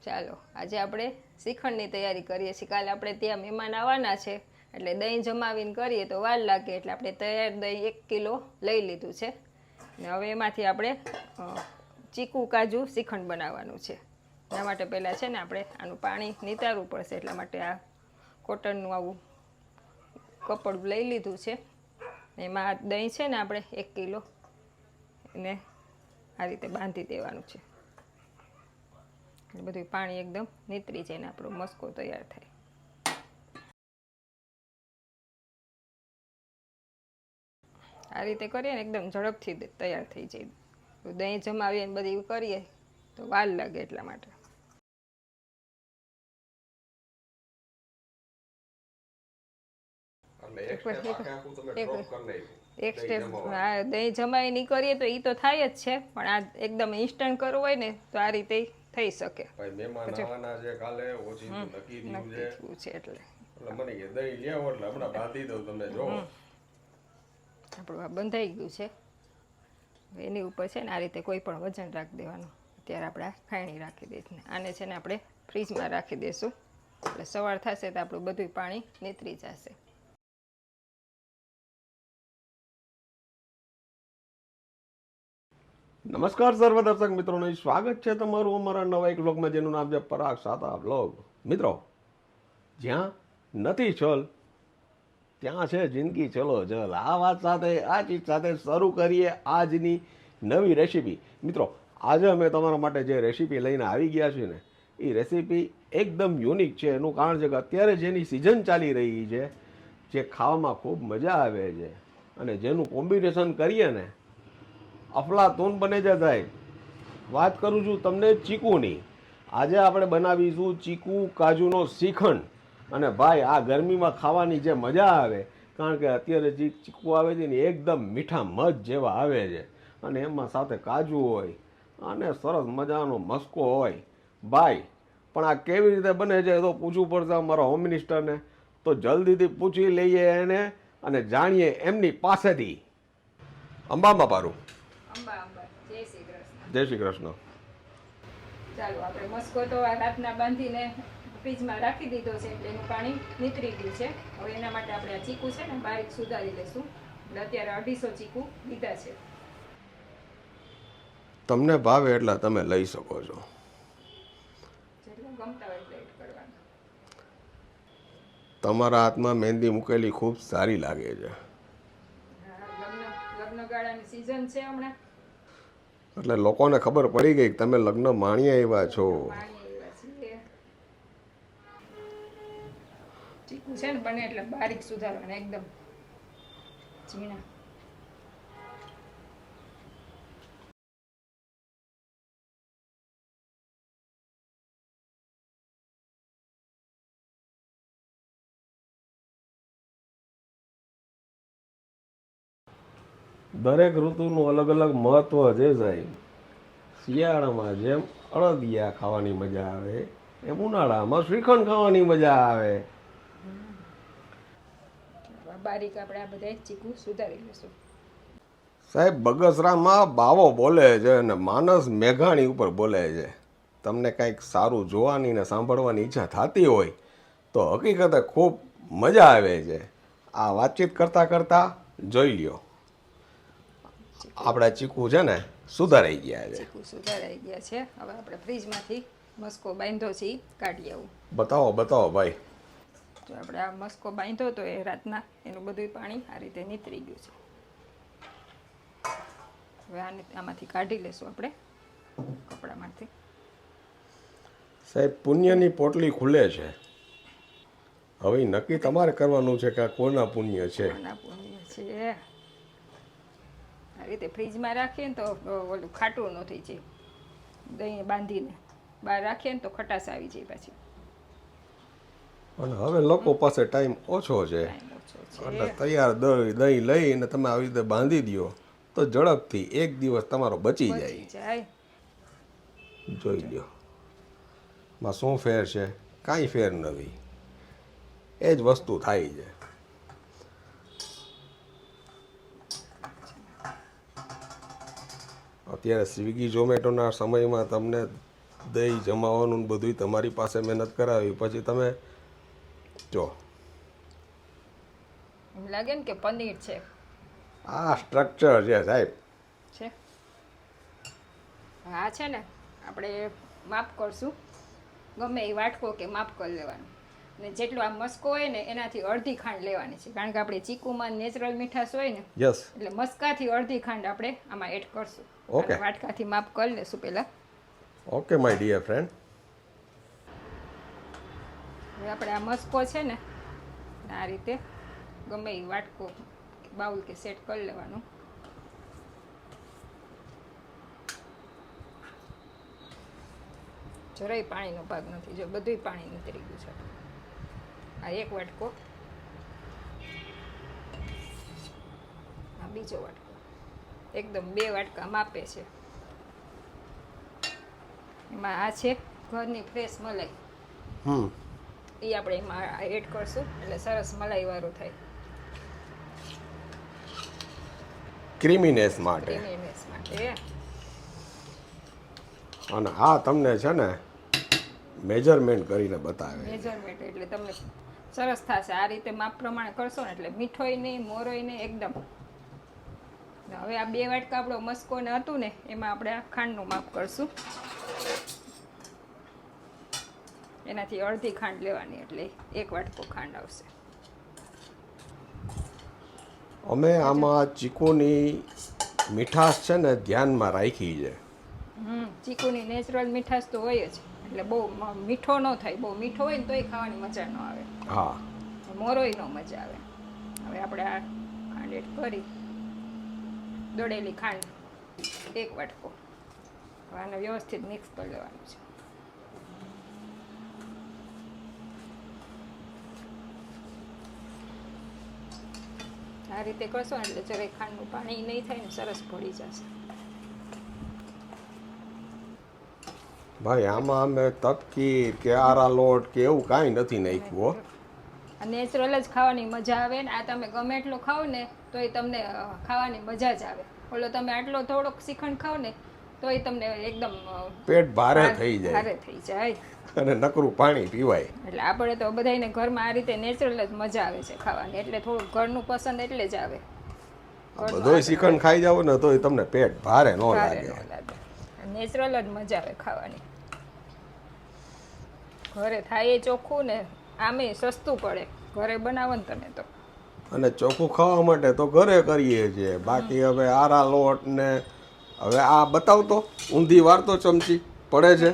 ચાલો આજે આપણે શ્રીખંડની તૈયારી કરીએ છીએ. કાલે આપણે ત્યાં મહેમાન આવવાના છે એટલે દહીં જમાવીને કરીએ તો વાર લાગે, એટલે આપણે તૈયાર દહીં 1 કિલો લઈ લીધું છે ને હવે એમાંથી આપણે ચીકુ કાજુ શ્રીખંડ બનાવવાનું છે. એના માટે પહેલાં છે ને આપણે આનું પાણી નિતારવું પડશે, એટલા માટે આ કોટનનું આવું કપડું લઈ લીધું છે. એમાં દહીં છે ને આપણે 1 કિલો એને આ રીતે બાંધી દેવાનું છે. બધું પાણી એકદમ નીતરી જાય ને આપણો મસ્કો તૈયાર થાય. આ રીતે કરીએ ને એકદમ ઝડપથી તૈયાર થઈ જાય. દહીં જમાવીએ ને બધી કરીએ તો વાર લાગે, એટલા માટે. એક સ્ટેપ દહીં જમાવી નહીં કરીએ તો એ તો થાય જ છે, પણ આ એકદમ ઇન્સ્ટન્ટ કરવું હોય ને તો આ રીતે થઈ શકે. એટલે આપણું આ બંધાઈ ગયું છે. એની ઉપર છે ને આ રીતે કોઈ પણ વજન રાખી દેવાનું. અત્યારે આપણે આ ખાયણી રાખી દઈશું. આને છે ને આપણે ફ્રીજમાં રાખી દઈશું, એટલે સવાર થશે તો આપણું બધું પાણી નીતરી જશે. નમસ્કાર સર્વ દર્શક મિત્રોનું સ્વાગત છે તમારું અમારા નવા એક વ્લોગમાં, જેનું નામ છે પરાગ સાતા વ્લોગ. મિત્રો, જ્યાં નથી ચલ ત્યાં છે જિંદગી ચલો ચલ. આ વાત સાથે આ ચીજ સાથે શરૂ કરીએ આજની નવી રેસીપી. મિત્રો, આજે અમે તમારા માટે જે રેસીપી લઈને આવી ગયા છીએ ને, એ રેસીપી એકદમ યુનિક છે. એનું કારણ છે કે અત્યારે જેની સિઝન ચાલી રહી છે, જે ખાવામાં ખૂબ મજા આવે છે અને જેનું કોમ્બિનેશન કરીએ ને અફલાતૂન બને જાય. વાત કરું છું તમને ચીકુની. આજે આપણે બનાવીશું ચીકુ કાજુનો શ્રીખંડ. અને ભાઈ, આ ગરમીમાં ખાવાની જે મજા આવે, કારણ કે અત્યારે જે ચીકુ આવે છે ને એકદમ મીઠા મધ જેવા આવે છે, અને એમાં સાથે કાજુ હોય અને સરસ મજાનો મસ્કો હોય. ભાઈ, પણ આ કેવી રીતે બને છે તો પૂછવું પડશે અમારા હોમ મિનિસ્ટરને. તો જલ્દીથી પૂછી લઈએ એને અને જાણીએ એમની પાસેથી. અંબામાં પારું. જય શ્રી કૃષ્ણ. ચાલો, આપણે મસ્કો તો રાતના બાંધીને ફ્રીજમાં રાખી દીધો છે, એટલે એનું પાણી નીતરી ગયું છે. હવે એના માટે આપણે આ ચીકુ છે ને બારીક સુધારી લઈશું. એટલે અત્યારે 250 ચીકુ લીધા છે. તમને ભાવે એટલા તમે લઈ શકો છો. જેટલું ગમતા હોય એટલે એડ કરવાનું. તમારા હાથમાં મહેંદી મૂકેલી ખૂબ સારી લાગે છે. લગ્ન ગાળાની સીઝન છે હમણાં, એટલે લોકોને ખબર પડી ગઈ કે તમે લગ્ન માણી આવ્યા છો. ચીકુ છે ને બને એટલે બારીક સુધારવાના, એકદમ ઝીણા. દરેક ઋતુનું અલગ અલગ મહત્વ છે સાહેબ. શિયાળામાં જેમ અળદિયા ખાવાની મજા આવે, એમ ઉનાળામાં શ્રીખંડ ખાવાની મજા આવે. બારીક આપણે આ બધા ચીકુ સુધારી લઈશું. સાહેબ, બગસરામાં બાવો બોલે છે અને માનસ મેઘાણી ઉપર બોલે છે. તમને કંઈક સારું જોવાની ને સાંભળવાની ઈચ્છા થતી હોય તો હકીકતે ખૂબ મજા આવે છે. આ વાતચીત કરતાં કરતાં જોઈ લ્યો, આપણા ચીકુ છે ને સુધારાઈ ગયા છે. ચીકુ સુધારાઈ ગયા છે. હવે આપણે ફ્રીજમાંથી મસ્કો બાંધ્યો છે એ કાઢી આવું. બતાવો બતાવો ભાઈ. જો આપણે આ મસ્કો બાંધ્યો તો એ રાતના એનું બધું પાણી આ રીતે નીતરી ગયું છે. હવે આમાંથી કાઢી લેશું આપણે કપડામાંથી. સાહેબ, પુણ્યની પોટલી ખુલે છે. હવે નક્કી તમારે કરવાનું છે કે આ કોના પુણ્ય છે. કોના પુણ્ય છે. આ રીતે ફ્રીજમાં રાખીએ ને તો ઓલું ખાટું ન થઈ જાય. દહીં બાંધીને બહાર રાખીએ ને તો ખટાશ આવી જાય પાછી. અને હવે લોકો પાસે ટાઈમ ઓછો છે, એટલે તૈયાર દહીં લઈને તમે આવી રીતે બાંધી દો તો ઝડપથી એક દિવસ તમારો બચી જાય. જોઈ લ્યો માં શું ફેર છે? કાંઈ ફેર નથી. એ જ વસ્તુ થાય છે. અત્યારે સ્વિગી ઝોમેટોના સમયમાં તમને દહીં જમાવાનું ને બધું તમારી પાસે મહેનત કરાવી, પછી તમે જો એમ લાગે ને કે પનીર છે. આ સ્ટ્રક્ચર છે સાહેબ. છે આ છે ને આપણે માપ કરશું, ગમે એ વાટકો કે માપ કરી લેવાનું, ને જેટલો આ મસ્કો હોય ને એનાથી અડધી ખાંડ લેવાની છે, કારણ કે આપણે ચીકુમાં નેચરલ મીઠાશ હોય ને, યસ. એટલે મસ્કાથી અડધી ખાંડ આપણે આમાં એડ કરશું. Okay. અને વાટકાથી માપ કરી લેશું પહેલાં. Okay my dear friend. હવે આપણે આ મસ્કો છે ને આ રીતે ગમે એ વાટકો બાઉલ કે સેટ કરી લેવાનું. જરાય પાણીનો ભાગ નથી, જો બધુંય પાણી નીતરી ગયું છે. આ એક વાટકો, આ બીજો વાટકો, એકદમ 2 વાટકા માપે છે. એમાં આ છે ઘરની ફ્રેશ મલાઈ, એ આપણે એમાં એડ કરશું એટલે સરસ મલાઈ વાળું થાય. ક્રીમીનેસ માટે. ક્રીમીનેસ માટે. અને આ તમને છે ને મેજરમેન્ટ કરીને બતાવે. મેજરમેન્ટ એટલે તમને સરસ થશે. આ રીતે માપ પ્રમાણે કરશો ને એટલે મીઠોય નહીં, મોરોય નહીં, એકદમ. હવે આ 2 વાટકા આપણો મસ્કો ને હતું ને એમાં આપણે આ ખાંડનું માપ કરશું. એનાથી અડધી ખાંડ લેવાની એટલે 1 વાટકો ખાંડ આવશે. અમે આમાં ચીકુની મીઠાશ છે ને ધ્યાનમાં રાખી છે. ચીકુની નેચરલ મીઠાશ તો હોય જ, એટલે બહુ મીઠો ન થાય. બહુ મીઠો હોય ને તોય ખાવાની મજા ન આવે. હા, મોરોય ન મજા આવે. હવે આપણે આ ખાંડ એડ કરી, દળેલી ખાંડ 1 વાટકો. હવે આને વ્યવસ્થિત મિક્સ કરી લેવાનું છે. આ રીતે કરશો ને એટલે જરાય ખાંડનું પાણી નહીં થાય ને સરસ ભળી જશે. ભાઈ આમાં અમે તપકી કે આરા લોટ કે એવું કાંઈ નથી નાખ્યું હો. આ નેચરલ જ ખાવાની મજા આવે ને. આ તમે ગમે એટલો ખાઓ ને તોય તમને ખાવાની મજા જ આવે. ઓલો તમે આટલો થોડોક શ્રીખંડ ખાઓ ને તોય તમને એકદમ પેટ ભારે થઈ જાય. ભારે થઈ જાય અને નકરું પાણી પીવાય. એટલે આપણે તો બધાને ઘરમાં આ રીતે નેચરલ જ મજા આવે છે ખાવાની. એટલે થોડું ઘરનું પસંદ એટલે જ આવે. બધોય શ્રીખંડ ખાઈ જાવ ને તોય તમને પેટ ભારે ન લાગે. નેચરલ જ મજા આવે ખાવાની. ઘરે થાય એ ચોખ્ખું ને આમે સસ્તું પડે. ઘરે બનાવો ને તમે તો. અને ચોખ્ખું ખાવા માટે તો ઘરે કરીએ છીએ. બાકી હવે આરા લોટ ને હવે આ બતાવતો ઊંધી વારતો ચમચી પડે છે?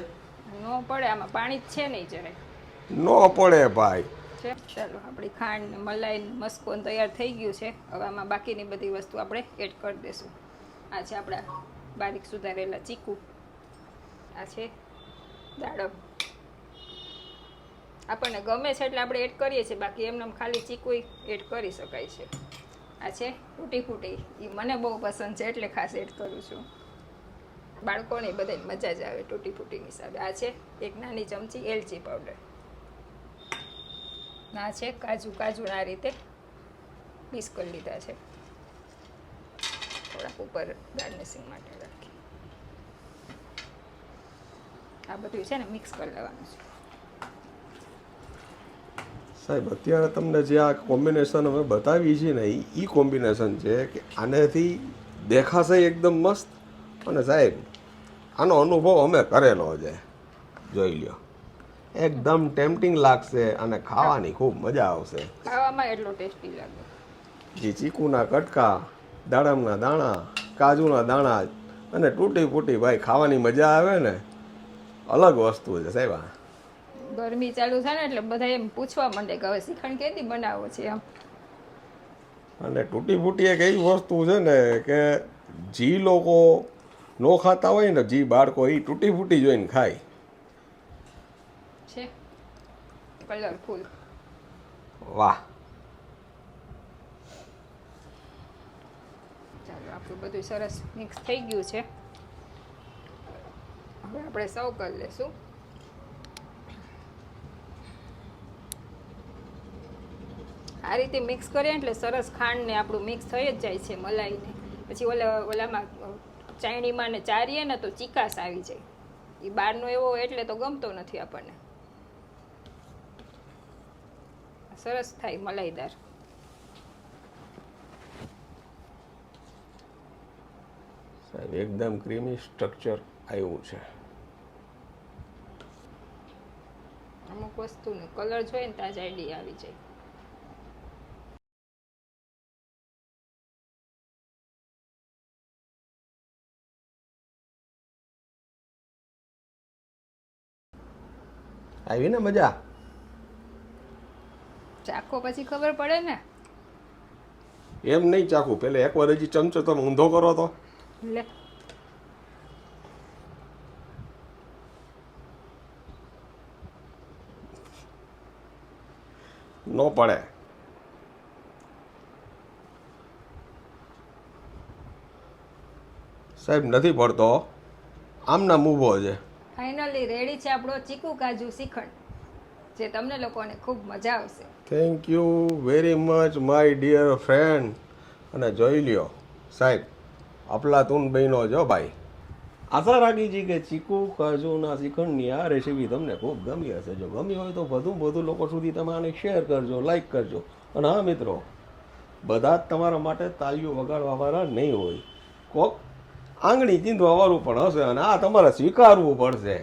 ન પડે, આમાં પાણી જ છે નહીં જરાય. ન પડે ભાઈ. ચાલો આપણી ખાંડ મલાઈ મસ્કો તૈયાર થઈ ગયું છે. હવે આમાં બાકીની બધી વસ્તુ આપણે એડ કરી દઈશું. આ છે આપણા બારીક સુધારેલા ચીકુ, આ છે દાડમ. આપણને ગમે છે એટલે આપણે એડ કરીએ છીએ, બાકી એમને ખાલી ચીકુ એડ કરી શકાય છે. આ છે તૂટી ફૂટી, એ મને બહુ પસંદ છે એટલે ખાસ એડ કરું છું. બાળકોને બધાને મજા જ આવે તૂટી ફૂટીની હિસાબે. આ છે 1 નાની ચમચી એલચી પાવડર. આ છે કાજુ આ રીતે પીસ કરી લીધા છે, થોડાક ઉપર ગાર્નિશિંગ માટે રાખી. આ બધું છે ને મિક્સ કરી લેવાનું છે. સાહેબ અત્યારે તમને જે આ કોમ્બિનેશન અમે બતાવી છે ને એ કોમ્બિનેશન છે કે આનેથી દેખાશે એકદમ મસ્ત. અને સાહેબ આનો અનુભવ અમે કરેલો છે, જોઈ લ્યો. એકદમ ટેમ્પટિંગ લાગશે અને ખાવાની ખૂબ મજા આવશે. ખાવામાં એટલો ટેસ્ટી લાગે. જે ચીકુના કટકા, દાડમના દાણા, કાજુના દાણા અને તૂટી ફૂટી ભાઈ ખાવાની મજા આવે ને, અલગ વસ્તુ છે સાહેબ. ગરમી ચાલુ થાય ને એટલે બધા એમ પૂછવા માંડે કે હવે શ્રીખંડ કેદી બનાવો છે એમ. અને તૂટી ફૂટી એક એવી વસ્તુ છે ને કે જી લોકો નો ખાતા હોય ને, જી બાળકો એ તૂટી ફૂટી જોઈને ખાય છે. કલરફુલ. વાહ. ચાલો આપણું બધું સરસ મિક્સ થઈ ગયું છે. હવે આપણે સર્વ કરી લેશું. આ રીતે મિક્સ કરીએ એટલે સરસ ખાંડ ને આપણું મિક્સ થઈ જ જાય છે મલાઈને. પછી ઓલામાં ચાયણીમાં ને ચારીએ ને તો ચીકાશ આવી જાય. એ બહારનો એવો હોય એટલે તો ગમતો નથી આપણને. સરસ થાય મલાઈદાર. સાહેબ એકદમ ક્રીમી સ્ટ્રક્ચર આવ્યું છે. અમુક વસ્તુનો કલર જોઈએ ને ત્યાં જ આઈડિયા આવી જાય. આવી ને મજા? ચાખો પછી ખબર પડે ને. એમ નહીં ચાખું, પેલે એકવાર હજી ચમચો તમે ઊંધો કરો તો લે ન પડે. સાહેબ નથી પડતો, આમના ઊભો છે. ફાઇનલી રેડી છે આપણો ચીકુ કાજુ શ્રીખંડ, જે તમને લોકોને ખૂબ મજા આવશે. Thank you very much my dear friend. અને જોઈ લ્યો સાહેબ, અફલાતુન બહેનો જો ભાઈ. આશા રાખી છે કે ચીકુ કાજુના શ્રીખંડની આ રેસીપી તમને ખૂબ ગમી હશે. જો ગમી હોય તો વધુ લોકો સુધી તમે આને શેર કરજો, લાઈક કરજો. અને હા મિત્રો, બધા જ તમારા માટે તાળીઓ વગાડવાવાળા નહીં હોય, કોક આંગળી ચીંધવાવાળું પણ હશે. અને આ તમારે સ્વીકારવું પડશે.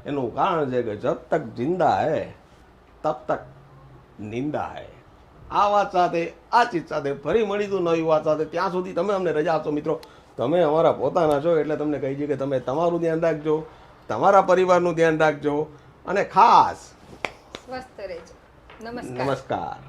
એનું કારણ છે કે જબ તક જિંદા હૈ તબ તક નિંદા હૈ. આ વાત સાથે, આ ચીજ સાથે ફરી મળીશું નવી વાત સાથે. ત્યાં સુધી તમે અમને રજા આપશો મિત્રો. તમે અમારા પોતાના છો એટલે તમને કહી છે કે તમે તમારું ધ્યાન રાખજો, તમારા પરિવારનું ધ્યાન રાખજો અને ખાસ સ્વસ્થ રહેજો. નમસ્કાર. નમસ્કાર.